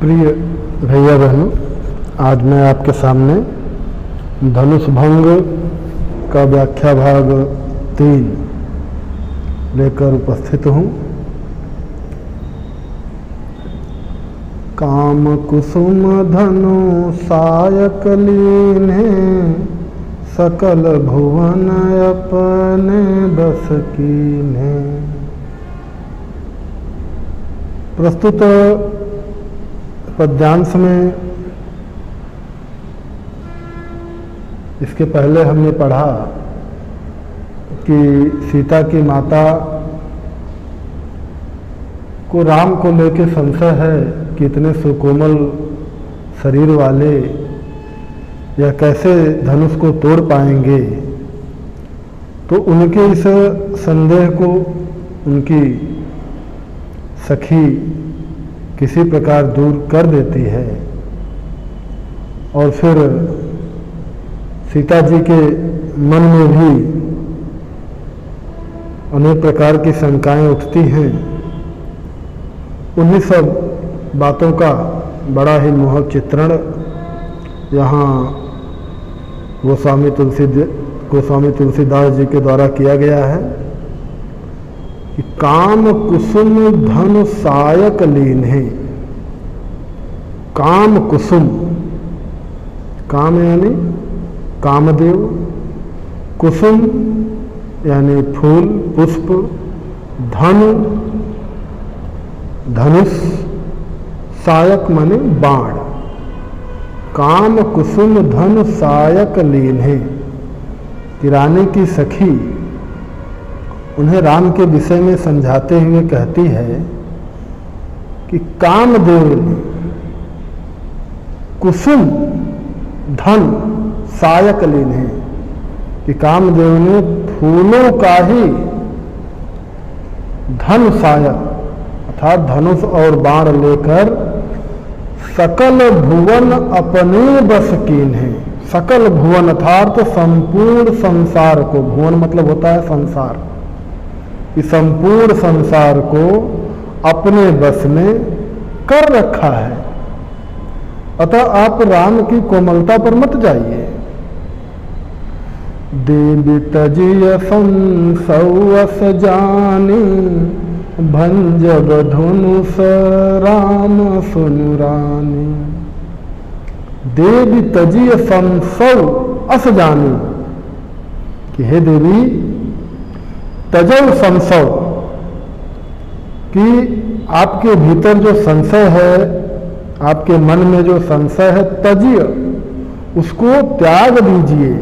प्रिय भैया बहनों, आज मैं आपके सामने धनुष भंग का व्याख्या भाग 3 लेकर उपस्थित हूँ। काम कुसुम धनु सायक लीने, सकल भुवन अपने बस कीने। प्रस्तुत पद्यांश में इसके पहले हमने पढ़ा कि सीता की माता को राम को लेकर संशय है कि इतने सुकोमल शरीर वाले यह कैसे धनुष को तोड़ पाएंगे। तो उनके इस संदेह को उनकी सखी किसी प्रकार दूर कर देती है और फिर सीता जी के मन में भी अनेक प्रकार की शंकाएं उठती हैं। उन्हीं सब बातों का बड़ा ही मोहक चित्रण यहाँ गोस्वामी तुलसीदास जी के द्वारा किया गया है कि काम कुसुम धनु सायक लीने। काम कुसुम, काम यानी कामदेव, कुसुम यानी फूल पुष्प, धनु धनुष, सायक माने बाण। काम कुसुम धनु सायक लीने कि रानी की सखी उन्हें राम के विषय में समझाते हुए कहती है कि कामदेव ने कुसुम धन सायक लीने कि कामदेव ने फूलों का ही धन सायक अर्थात धनुष और बाण लेकर सकल भुवन अपने बस कीन्हे। सकल भुवन अर्थात संपूर्ण संसार को, भुवन मतलब होता है संसार, कि संपूर्ण संसार को अपने बस में कर रखा है। अतः आप राम की कोमलता पर मत जाइए। देवी तजिय संसौस जानी, भंजब धनुष राम सुनु रानी। देवी तजिय संसौ अस जानी कि हे देवी, तजव संशय कि आपके भीतर जो संशय है, आपके मन में जो संशय है, तजिय उसको त्याग दीजिए।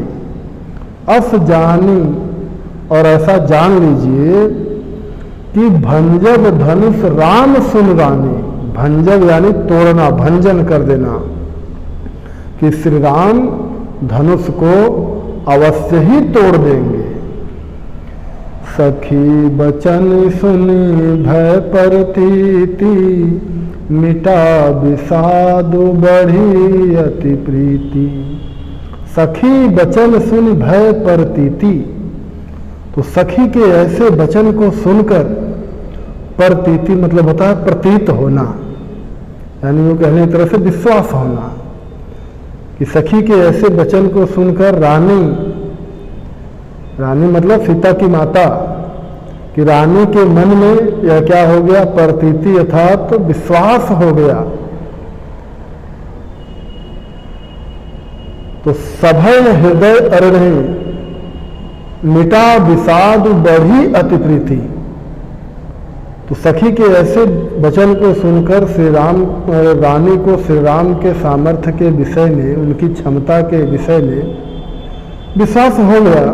अस जानी और ऐसा जान लीजिए कि भंजब धनुष राम सुन रानी। भंजब यानी तोड़ना, भंजन कर देना, कि श्री राम धनुष को अवश्य ही तोड़ देंगे। सखी बचन सुनी भय परतीति, मिटा विषाद बढ़ी अति प्रीति। सखी बचन सुन भय परतीति, तो सखी के ऐसे वचन को सुनकर, परतीति मतलब होता है प्रतीत होना, यानी वो कहने की तरह से विश्वास होना, कि सखी के ऐसे वचन को सुनकर रानी मतलब सीता की माता, कि रानी के मन में यह क्या हो गया, प्रतीति अर्थात तो विश्वास हो गया। तो सभय हृदय अरणे, मिटा विषाद बढ़ी अति प्रीति। तो सखी के ऐसे वचन को सुनकर रानी को श्री राम के सामर्थ्य के विषय में, उनकी क्षमता के विषय में विश्वास हो गया।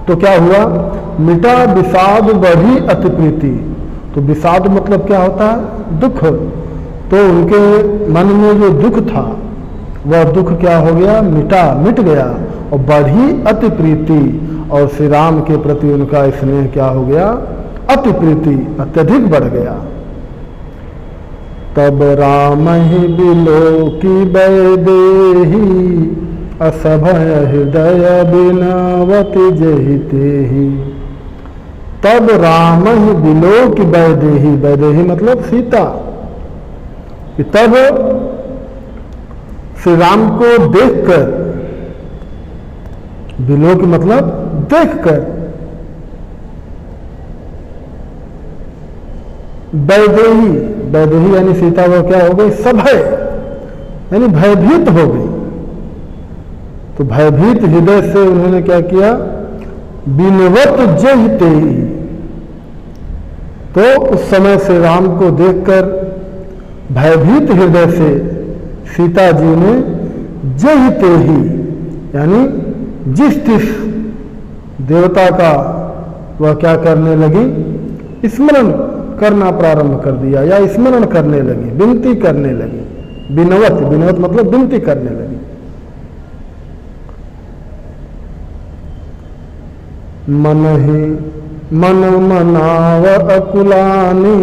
तो क्या हुआ, मिटा विषाद बढ़ी अति प्रीति। तो विषाद मतलब क्या होता है, दुख। तो उनके मन में जो दुख था वह दुख क्या हो गया, मिट गया, और बढ़ी अति प्रीति, और श्री राम के प्रति उनका स्नेह क्या हो गया, अति प्रीति, अत्यधिक बढ़ गया। तब राम ही बिलो की बैदेही, असभय हृदय बिनवति जहिते ही। तब राम ही बिलोक वैदेही, वैदेही मतलब सीता, कि तब श्री राम को देखकर, विलोक मतलब देखकर, वैदेही, वैदेही यानी सीता वो क्या हो गई, सभय यानी भयभीत हो गई। तो भयभीत हृदय से उन्होंने क्या किया, बिनवत जहिते ही। तो उस समय से राम को देखकर भयभीत हृदय से सीता जी ने जहिते ही यानी जिस तिस देवता का वह क्या करने लगी, स्मरण करना प्रारंभ कर दिया या स्मरण करने लगी, विनती करने लगी। बिनवत, बिनवत मतलब विनती करने लगी। मन ही मन मनाव अकुलानी,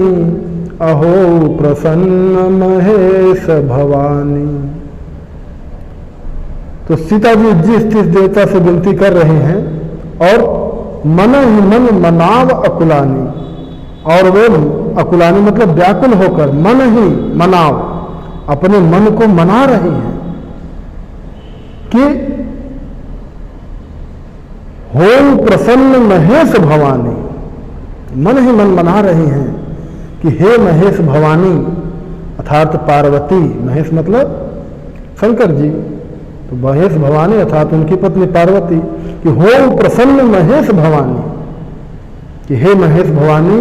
अहो प्रसन्न महेश भवानी। तो सीता जी जिस जिस देवता से विनती कर रहे हैं, और मन ही मन मनाव अकुलानी, और वो अकुलानी मतलब व्याकुल होकर, मन ही मनाव अपने मन को मना रही हैं कि हो प्रसन्न महेश भवानी। मन ही मन मना रही हैं कि हे महेश भवानी, अर्थात पार्वती, महेश मतलब शंकर जी, तो महेश भवानी अर्थात उनकी पत्नी पार्वती, कि हो प्रसन्न महेश भवानी, कि हे महेश भवानी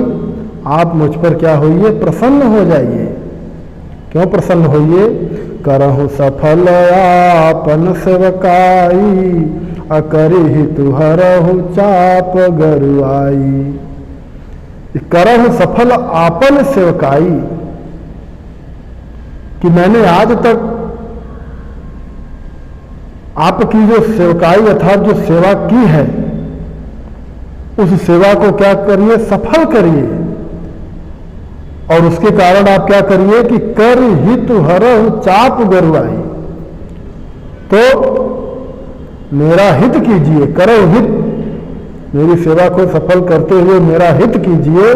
आप मुझ पर क्या होइए, प्रसन्न हो जाइए। क्यों प्रसन्न होइए, करहु सफल आपन सेवकाई, अकरिहि तुहरहु चाप गरुआई। करहु सफल आपन सेवकाई, कि मैंने आज तक आपकी जो सेवकाई अर्थात जो सेवा की है, उस सेवा को क्या करिए, सफल करिए। और उसके कारण आप क्या करिए कि कर हित हरहु चाप गरुआई, तो मेरा हित कीजिए, करो हित, मेरी सेवा को सफल करते हुए मेरा हित कीजिए।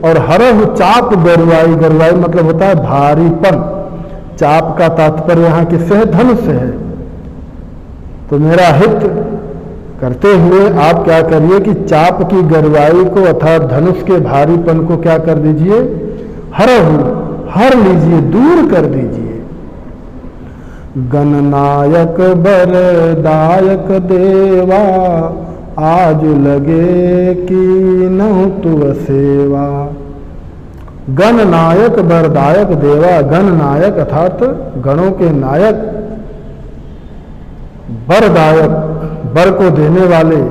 और हरहु चाप गरुआई, गरुआई मतलब होता है भारीपन, चाप का तात्पर्य यहाँ किससे है, धनुष से है। तो मेरा हित करते हुए आप क्या करिए कि चाप की गरुआई को अर्थात धनुष के भारीपन को क्या कर दीजिए, हरहु, हर लीजिए, दूर कर दीजिए। गणनायक बरदायक देवा, आज लगे कि न तु सेवा। गणनायक बरदायक देवा, गणनायक अर्थात गणों के नायक, बरदायक बर को देने वाले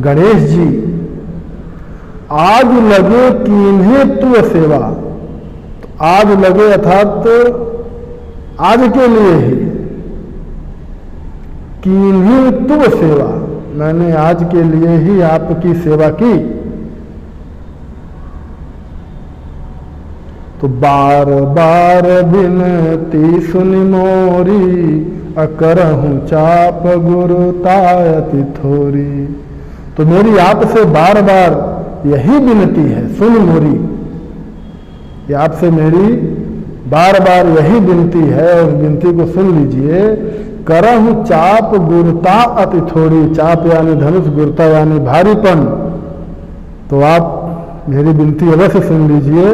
गणेश जी, आज लगे कि इन्हें तु सेवा। तो आज लगे अर्थात आज के लिए ही, कि इन्हें तु सेवा, मैंने आज के लिए ही आपकी सेवा की। तो बार बार बिनती सुनि मोरी, अकरहूं चाप गुरुतायति थोरी। तो मेरी आपसे बार बार यही विनती है, सुन मोरी, ये आपसे मेरी बार बार यही विनती है, और विनती को सुन लीजिए। करहूं चाप गुरुता अति थोड़ी, चाप यानी धनुष, गुरुता यानी भारीपन। तो आप मेरी विनती अवश्य सुन लीजिए,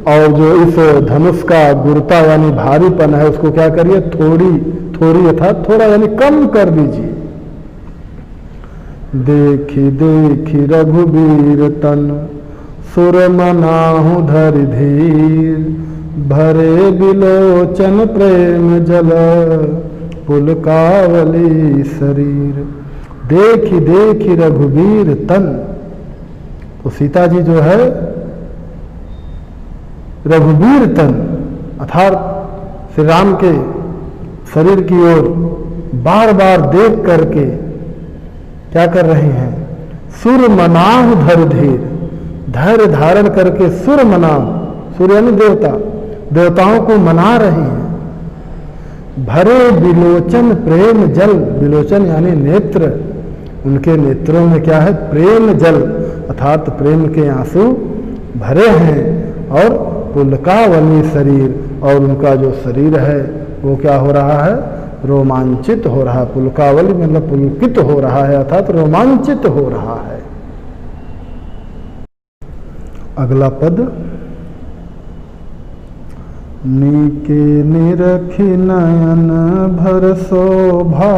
और जो इस धनुष का गुरुता यानी भारीपन है उसको क्या करिए, थोड़ी थोड़ी अर्थात थोड़ा यानी कम कर दीजिए। देखी देखी रघुबीर तन, सुर मनाहु धरि धीर, भरे बिलोचन प्रेम जल, पुलकावली शरीर। देखी देखी रघुबीर तन, तो सीता जी जो है रघुबीर तन अर्थात श्री राम के शरीर की ओर बार बार देख करके क्या कर रहे हैं, सुर मनाहु धर धीर, धैर्य धारण करके सुर मनाहु, सुर यानी देवता, देवताओं को मना रहे हैं। भरे बिलोचन प्रेम जल, बिलोचन यानी नेत्र, उनके नेत्रों में क्या है, प्रेम जल अर्थात प्रेम के आंसू भरे हैं। और पुलकावली शरीर, और उनका जो शरीर है वो क्या हो रहा है, रोमांचित हो रहा है। पुलकावली मतलब पुलकित हो रहा है, अर्थात रोमांचित हो रहा है। अगला पद, नीके निरखी नयन भर शोभा,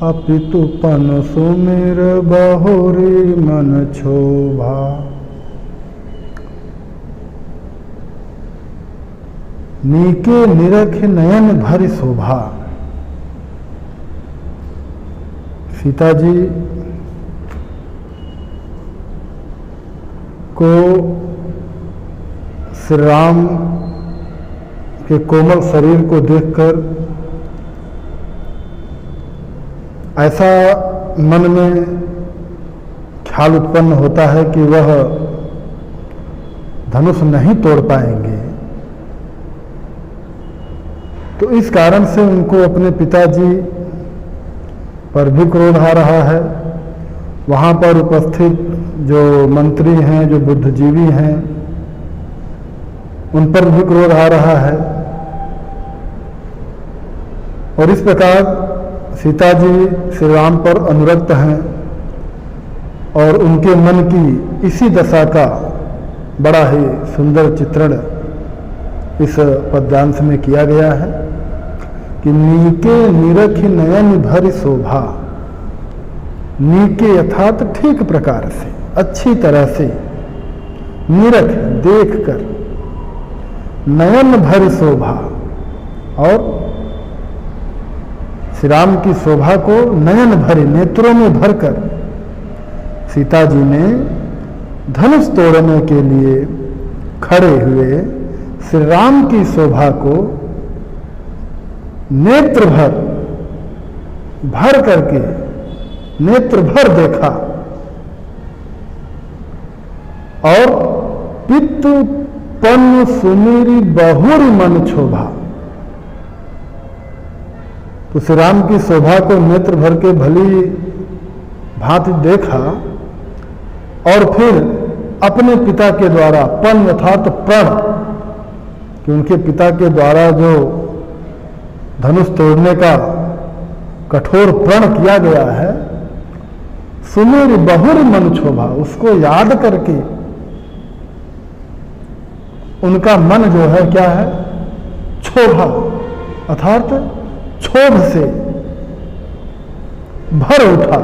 अपितुपन सुमिर बहुरी मन क्षोभा। नीके निरख नयन भर शोभा। सीता जी को श्री राम के कोमल शरीर को देखकर ऐसा मन में ख्याल उत्पन्न होता है कि वह धनुष नहीं तोड़ पाएंगे। तो इस कारण से उनको अपने पिताजी पर भी क्रोध आ रहा है। वहाँ पर उपस्थित जो मंत्री हैं, जो बुद्धिजीवी हैं, उन पर भी क्रोध आ रहा है। और इस प्रकार सीता जी श्री राम पर अनुरक्त हैं और उनके मन की इसी दशा का बड़ा ही सुंदर चित्रण इस पद्यांश में किया गया है कि नीके निरख नयन भर शोभा। नीके अर्थात ठीक प्रकार से, अच्छी तरह से, निरख देखकर, नयन भर शोभा, और श्री राम की शोभा को नयन भरे, नेत्रों में भरकर सीता जी ने धनुष तोड़ने के लिए खड़े हुए श्री राम की शोभा को नेत्र भर करके नेत्र भर देखा और पितु पन्न सुमेरी बहुरी मन क्षोभा। तो श्री राम की शोभा को नेत्र भर के भली भांति देखा और फिर अपने पिता के द्वारा, पन अर्थात प्रण, कि उनके पिता के द्वारा जो धनुष तोड़ने का कठोर प्रण किया गया है, सुमेर बहुरी मन क्षोभा, उसको याद करके उनका मन जो है क्या है, क्षोभा अर्थात क्षोभ से भर उठा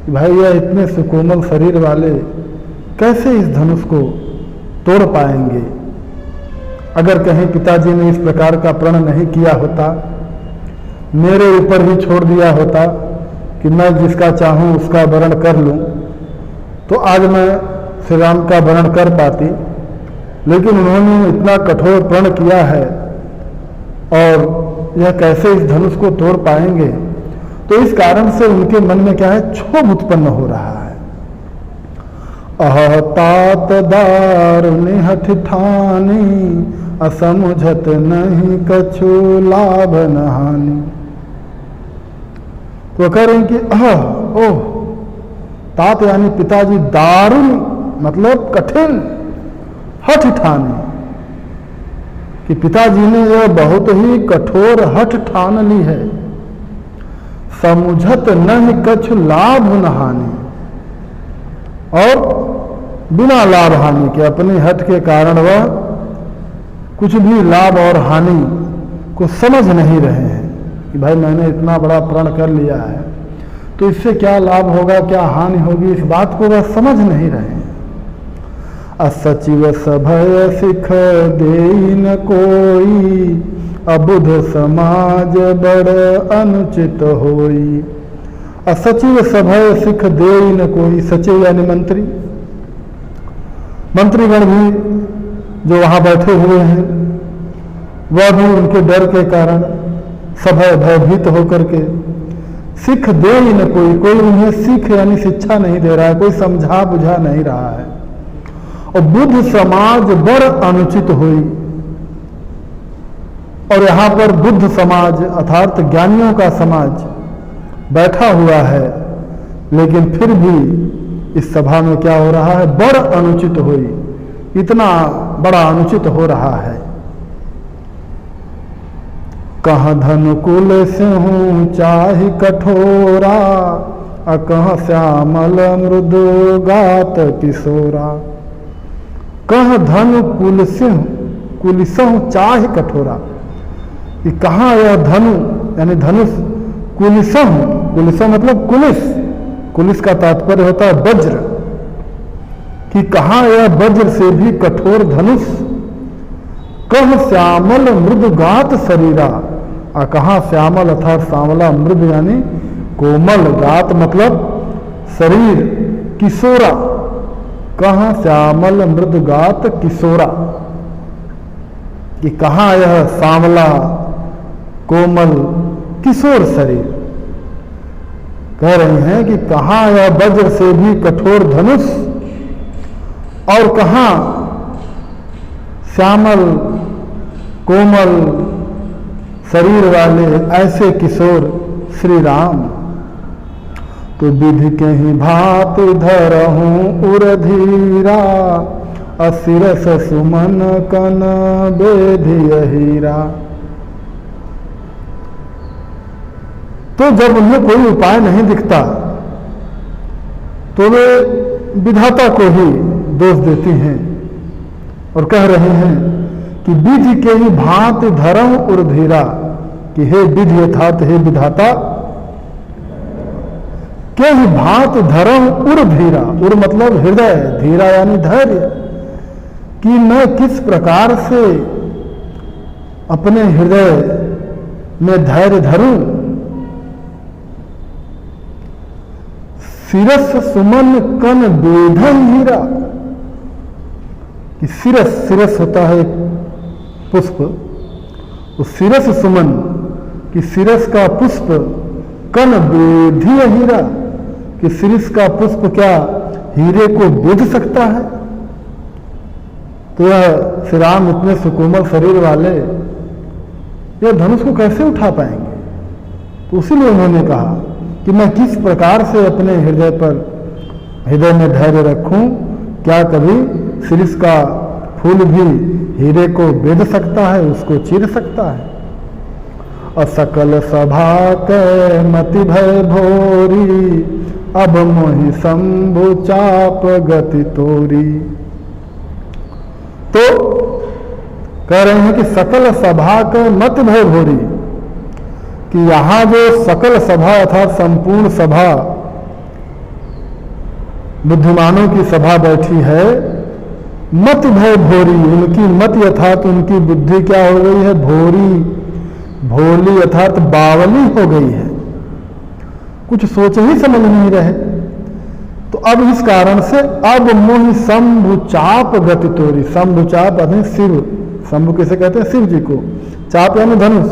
कि भाई यह इतने सुकोमल शरीर वाले कैसे इस धनुष को तोड़ पाएंगे। अगर कहीं पिताजी ने इस प्रकार का प्रण नहीं किया होता, मेरे ऊपर ही छोड़ दिया होता कि मैं जिसका चाहूं उसका वरण कर लूं, तो आज मैं श्री राम का वरण कर पाती। लेकिन उन्होंने इतना कठोर प्रण किया है और यह कैसे इस धनुष को तोड़ पाएंगे, तो इस कारण से उनके मन में क्या है, क्षोभ उत्पन्न हो रहा है। अहतात दारुनि हठ ठानी, असमुझत नहीं कछु लाभ न हानि। तो कह रहे हैं कि ओह, तात यानी पिताजी, दारुण मतलब कठिन, हठ ठाने, कि पिताजी ने यह बहुत ही कठोर हठ ठान ली है। समुझत नहीं कछु लाभ न हानि, और बिना लाभ हानि के, अपने हठ के कारण वह कुछ भी लाभ और हानि को समझ नहीं रहे हैं कि भाई मैंने इतना बड़ा प्रण कर लिया है तो इससे क्या लाभ होगा, क्या हानि होगी, इस बात को वह समझ नहीं रहे हैं। असचिव सभय सिख देई न कोई, अबुध समाज बड़ अनुचित होई। असचिव सभय सिख देई न कोई, सचिव यानी मंत्री, मंत्रीगण भी जो वहां बैठे हुए हैं वह भी उनके डर के कारण सभय भयभीत होकर के, सिख दे ही न कोई, कोई उन्हें सीख यानी शिक्षा नहीं दे रहा है, कोई समझा बुझा नहीं रहा है। और बुद्ध समाज बड़ अनुचित हुई, और यहां पर बुद्ध समाज अर्थात ज्ञानियों का समाज बैठा हुआ है, लेकिन फिर भी इस सभा में क्या हो रहा है, बड़ अनुचित हुई, इतना बड़ा अनुचित हो रहा है। कहाँ धनुकुल सिंह चाहि कठोरा, कहाँ श्यामल मृदु गात किशोरा। कहाँ धनुकुल सिंह कुलिसहु चाहि कठोरा, कि कहाँ यह धनु यानी धनुष, कुलिसहु, कुलिसहु मतलब कुलिस, कुलिस का तात्पर्य होता है वज्र, कि कहाँ यह वज्र से भी कठोर धनुष। कह श्यामल मृदुगात शरीरा, कहाँ श्यामल अर्थात श्यामला, मृद यानी कोमल, गात मतलब शरीर, किशोरा, कहाँ श्यामल मृदुगात किशोरा, कि कहाँ यह श्यामला कोमल किशोर शरीर। कह रहे हैं कि कहाँ यह वज्र से भी कठोर धनुष, और कहाँ श्यामल कोमल शरीर वाले ऐसे किशोर श्री राम। तो विधि के ही भात धरहूं उर्धीरा, असिरस सुमन कन बेधिय हीरा। तो जब उन्हें कोई उपाय नहीं दिखता तो वे विधाता को ही दोष देती हैं और कह रहे हैं कि विधि के ही भांति धरम उर्धीरा, कि हे विधि अर्थात हे विधाता, के ही भांति धरम उर्धीरा, उर मतलब हृदय, धीरा यानी धैर्य, कि मैं किस प्रकार से अपने हृदय में धैर्य धरूं। सिरस सुमन कन बेधन हीरा, कि सिरस, सिरस होता है एक पुष्प, उस सिरस सुमन कि सिरस का पुष्प, कन बेधिय हीरा, कि सिरस का पुष्प क्या हीरे को बेध सकता है। तो यह श्री राम इतने सुकोमल शरीर वाले यह धनुष को कैसे उठा पाएंगे। तो उसीलिए उन्होंने कहा कि मैं किस प्रकार से अपने हृदय पर, हृदय में धैर्य रखूं, क्या कभी सिरिस का फूल भी हीरे को बेध सकता है, उसको चीर सकता है। और सकल सभा के मति भय भोरी, अब मोहि शंभु चाप गति तोरी। तो कह रहे हैं कि सकल सभा के मत भय भोरी, कि यहां जो सकल सभा अर्थात संपूर्ण सभा, बुद्धिमानों की सभा बैठी है, मत भय भोरी, उनकी मत अर्थात उनकी बुद्धि क्या हो गई है, भोरी, भोली अर्थात बावली हो गई है, कुछ सोच ही समझ नहीं रहे। तो अब इस कारण से अब मोहि शंभु चाप गति तोरी, शंभु चाप अभी शिव, शंभु किसे कहते हैं, शिव जी को, चाप यानी धनुष।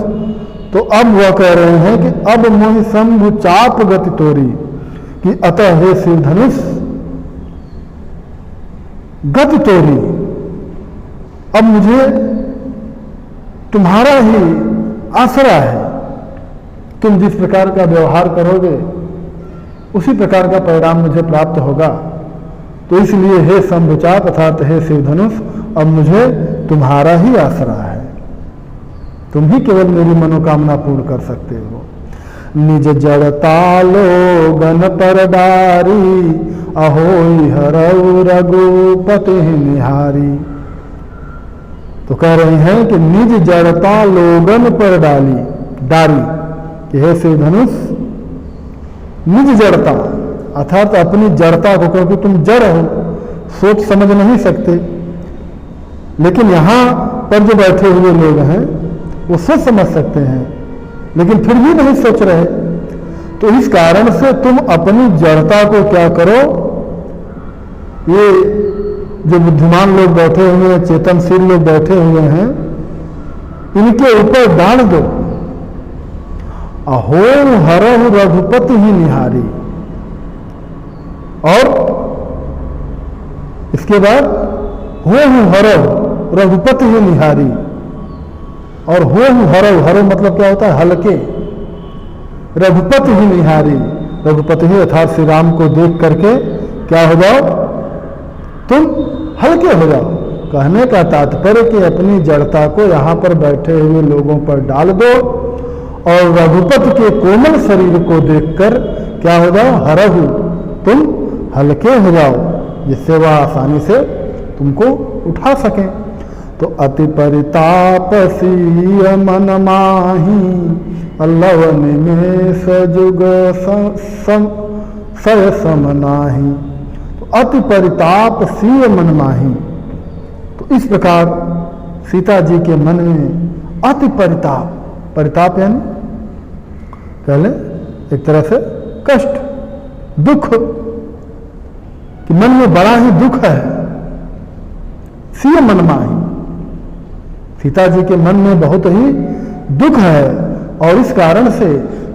तो अब वह कह रहे हैं कि अब मोहि शंभु चाप गति तोरी, कि अतः हे शिव धनुष गति तोरी, अब मुझे तुम्हारा ही आसरा है, तुम जिस प्रकार का व्यवहार करोगे उसी प्रकार का परिणाम मुझे प्राप्त होगा। तो इसलिए हे शंभुचाप अर्थात हे शिव धनुष, अब मुझे तुम्हारा ही आसरा है, तुम ही केवल मेरी मनोकामना पूर्ण कर सकते हो। निज जड़ता लोगन पर डारी, अहोई हरऊ रघुपति निहारी। तो कह रहे हैं कि निज जड़ता लोगन पर डारी, कि हे शिव धनुष निज जड़ता अर्थात अपनी जड़ता को, क्योंकि तुम जड़ हो, सोच समझ नहीं सकते, लेकिन यहां पर जो बैठे हुए लोग हैं वो सोच समझ सकते हैं, लेकिन फिर भी नहीं सोच रहे। तो इस कारण से तुम अपनी जड़ता को क्या करो, ये जो बुद्धिमान लोग बैठे हुए हैं, चेतनशील लोग बैठे हुए हैं, इनके ऊपर डाल दो। अहो हरहु रघुपति ही निहारी, और इसके बाद हो हरहु रघुपति ही निहारी, और हो हरहु, हरहु मतलब क्या होता है, हल्के, रघुपति ही निहारी, रघुपति ही अर्थात श्री राम को देख करके क्या हो जाओ, तुम हल्के हो जाओ, कहने का तात्पर्य कि अपनी जड़ता को यहाँ पर बैठे हुए लोगों पर डाल दो और रघुपति के कोमल शरीर को देखकर क्या हो जाओ, हरहु, तुम हल्के हो जाओ, जिससे वह आसानी से तुमको उठा सकें। तो अति परिताप सीय मन माही, लव निमेष जुग सय सम नाही। तो अति परिताप सीय मन माही, तो इस प्रकार सीता जी के मन में अति परिताप, परिताप यानी पहले एक तरह से कष्ट, दुख, कि मन में बड़ा ही दुख है। सीय मन माही, सीता जी के मन में बहुत ही दुख है और इस कारण से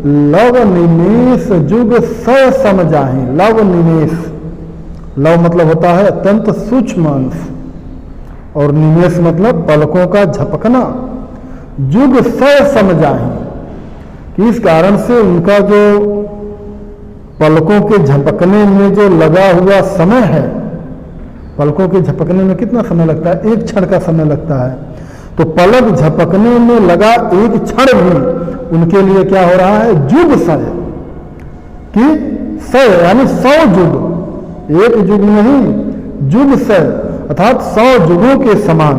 लव निमेष जुग स सम जाहि। लव निमेष, लव मतलब होता है अत्यंत सूक्ष्म अंश और निमेष मतलब पलकों का झपकना। जुग स सम जाहि, कि इस कारण से उनका जो पलकों के झपकने में जो लगा हुआ समय है, पलकों के झपकने में कितना समय लगता है, एक क्षण का समय लगता है। तो पलक झपकने में लगा एक क्षण भी उनके लिए क्या हो रहा है, जुग सय, कि सय यानी 100 जुग, एक जुग नहीं, जुग सय अर्थात 100 जुगों के समान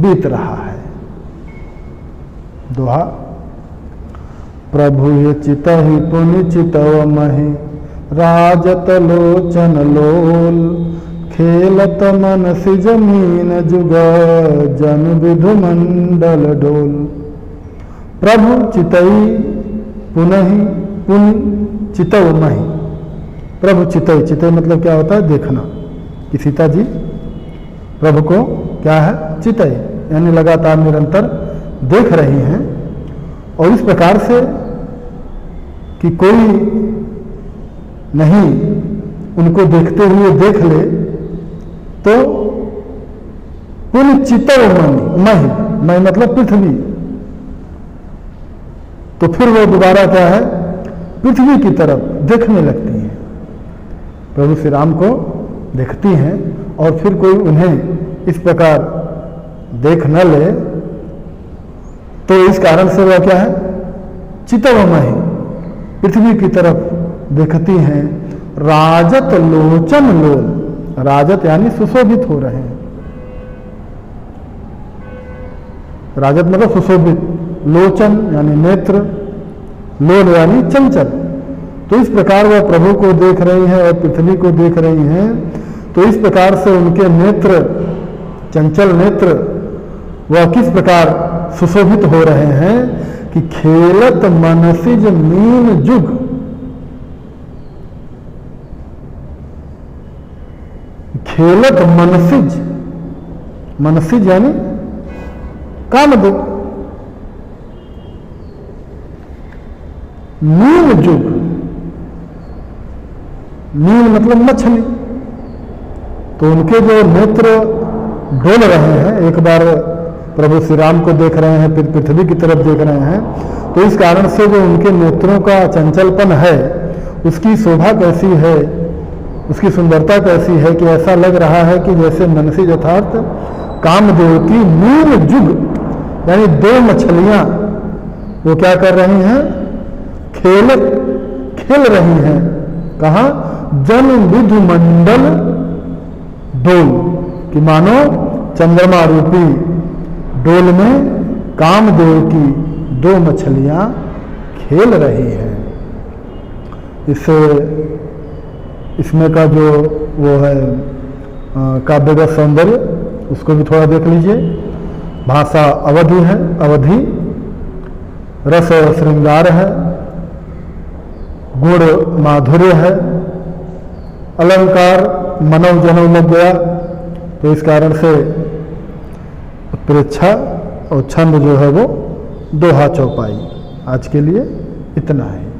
बीत रहा है। दोहा, प्रभु ये चितहि पुनि चितव महि, राजत लोचन लोल, खेलत मन सि जमीन जुग, जन विधु मंडल डोल। प्रभु चितई पुनहि पुनि चितव महि, प्रभु चितई, चितई मतलब क्या होता है, देखना, कि सीता जी प्रभु को क्या है, चितई यानी लगातार निरंतर देख रही हैं। और इस प्रकार से कि कोई नहीं उनको देखते हुए देख ले, तो पुनि चितव महि, महि मतलब पृथ्वी, तो फिर वो दोबारा क्या है, पृथ्वी की तरफ देखने लगती हैं। प्रभु श्री राम को देखती हैं और फिर कोई उन्हें इस प्रकार देख न ले, तो इस कारण से वह क्या है, चितवमहि, पृथ्वी की तरफ देखती हैं। राजत लोचन लोल, राजत यानी सुशोभित हो रहे हैं, राजत मतलब सुशोभित, लोचन यानी नेत्र, लोल यानी चंचल। तो इस प्रकार वह प्रभु को देख रही हैं और पृथ्वी को देख रही हैं। तो इस प्रकार से उनके नेत्र, चंचल नेत्र, वह किस प्रकार सुशोभित हो रहे हैं कि खेलत मनसिज मीन जुग, खेलत मनसिज, मनसिज यानी कामदेव, मीन जुग, मीन मतलब मछली। तो उनके जो नेत्र डोल रहे हैं, एक बार प्रभु श्री राम को देख रहे हैं, फिर पृथ्वी की तरफ देख रहे हैं, तो इस कारण से जो उनके नेत्रों का चंचलपन है, उसकी शोभा कैसी है, उसकी सुंदरता कैसी है कि ऐसा लग रहा है कि जैसे मनसी यथार्थ कामदेव की मीन जुग यानी 2 मछलियां वो क्या कर रही हैं, खेल रही हैं। कहा, जन विधु मंडल डोल, कि मानो चंद्रमा रूपी डोल में कामदेव की 2 मछलियां खेल रही हैं। इसमें का जो वो है काव्यगत सौंदर्य, उसको भी थोड़ा देख लीजिए। भाषा अवधि है, अवधि, रस श्रृंगार है, गुण माधुर्य है, अलंकार मनव जनव लग गया। तो इस कारण से उत्प्रेक्षा और छंद जो है वो दोहा चौपाई। आज के लिए इतना है।